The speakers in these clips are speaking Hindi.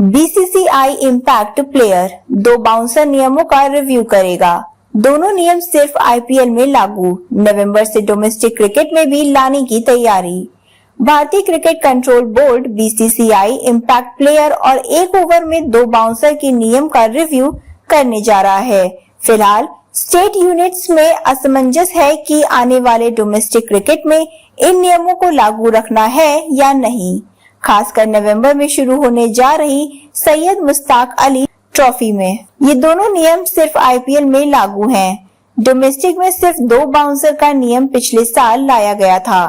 बीसीसीआई इम्पैक्ट प्लेयर 2 बाउंसर नियमों का रिव्यू करेगा। दोनों नियम सिर्फ आईपीएल में लागू, नवंबर से डोमेस्टिक क्रिकेट में भी लाने की तैयारी। भारतीय cricket control board BCCI impact player और 1 ओवर में 2 बाउंसर के नियम का रिव्यू करने जा रहा है। फिलहाल स्टेट यूनिट्स में असमंजस है कि आने वाले डोमेस्टिक क्रिकेट में इन नियमों को लागू रखना है या नहीं, खासकर नवंबर में शुरू होने जा रही सैयद मुश्ताक अली ट्रॉफी में। ये दोनों नियम सिर्फ आईपीएल में लागू हैं। डोमेस्टिक में सिर्फ 2 बाउंसर का नियम पिछले साल लाया गया था।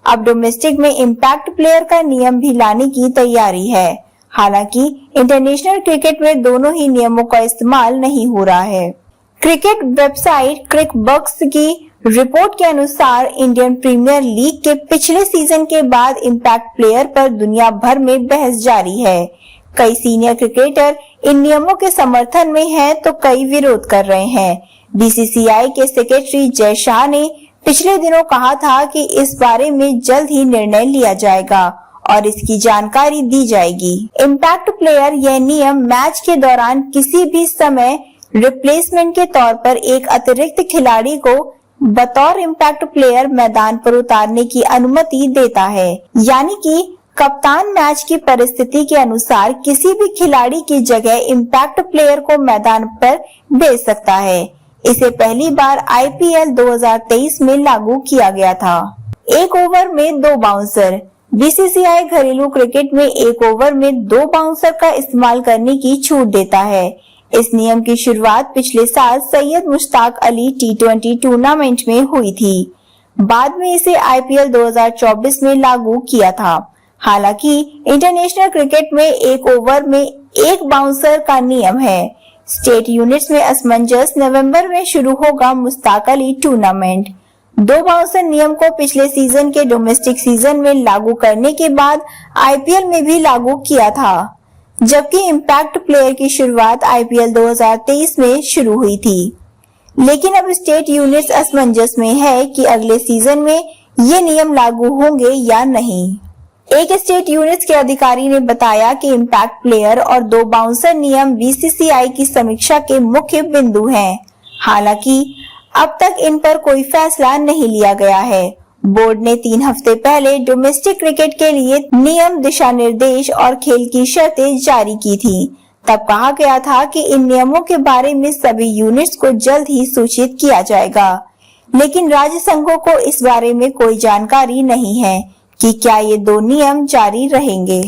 अब डोमेस्टिक में इम्पैक्ट प्लेयर का नियम भी लाने की तैयारी है। हालांकि इंटरनेशनल क्रिकेट में दोनों ही नियमों का इस्तेमाल नहीं हो रहा है। क्रिकेट वेबसाइट क्रिकबक्स की रिपोर्ट के अनुसार इंडियन प्रीमियर लीग के पिछले सीजन के बाद इम्पैक्ट प्लेयर पर दुनिया भर में बहस जारी है। कई सीनियर क्रिकेटर इन नियमों के समर्थन में हैं तो कई विरोध कर रहे हैं। बीसीसीआई के सेक्रेटरी जय शाह ने पिछले दिनों कहा था कि इस बारे में जल्द ही निर्णय लिया जाएगा और इसकी जानकारी दी जाएगी। इम्पैक्ट प्लेयर यह नियम मैच के दौरान किसी भी समय रिप्लेसमेंट के तौर पर एक अतिरिक्त खिलाड़ी को बतौर इम्पैक्ट प्लेयर मैदान पर उतारने की अनुमति देता है, यानी कि कप्तान मैच की परिस्थिति के अनुसार किसी भी खिलाड़ी की जगह इम्पैक्ट प्लेयर को मैदान पर भेज सकता है। इसे पहली बार आईपीएल 2023 में लागू किया गया था। 1 ओवर में 2 बाउंसर। बीसीसीआई घरेलू क्रिकेट में 1 ओवर में 2 बाउंसर का इस्तेमाल करने की छूट देता है। इस नियम की शुरुआत पिछले साल सैयद मुश्ताक अली टी20 टूर्नामेंट में हुई थी। बाद में इसे आईपीएल 2024 में लागू किया था। हालांकि इंटरनेशनल क्रिकेट में 1 ओवर में 1 बाउंसर का नियम है। स्टेट यूनिट्स में असमंजस, नवंबर में शुरू होगा मुश्ताक अली टूर्नामेंट। 2 बाउंसर नियम को पिछले सीजन के डोमेस्टिक सीजन में लागू करने के बाद आईपीएल में भी लागू किया था, जबकि इम्पैक्ट प्लेयर की शुरुआत आईपीएल 2023 में शुरू हुई थी। लेकिन अब स्टेट यूनिट्स असमंजस में है कि अगले सीजन में ये नियम लागू होंगे या नहीं। एक स्टेट यूनिट्स के अधिकारी ने बताया कि इम्पैक्ट प्लेयर और 2 बाउंसर नियम बीसीसीआई की समीक्षा के मुख्य बिंदु हैं। हालांकि अब तक इन पर कोई फैसला नहीं लिया गया है। बोर्ड ने 3 हफ्ते पहले डोमेस्टिक क्रिकेट के लिए नियम, दिशा निर्देश और खेल की शर्तें जारी की थी। तब कहा गया था कि इन नियमों के बारे में सभी यूनिट्स को जल्द ही सूचित किया जाएगा। लेकिन राज्य संघों को इस बारे में कोई जानकारी नहीं है कि क्या ये 2 नियम जारी रहेंगे।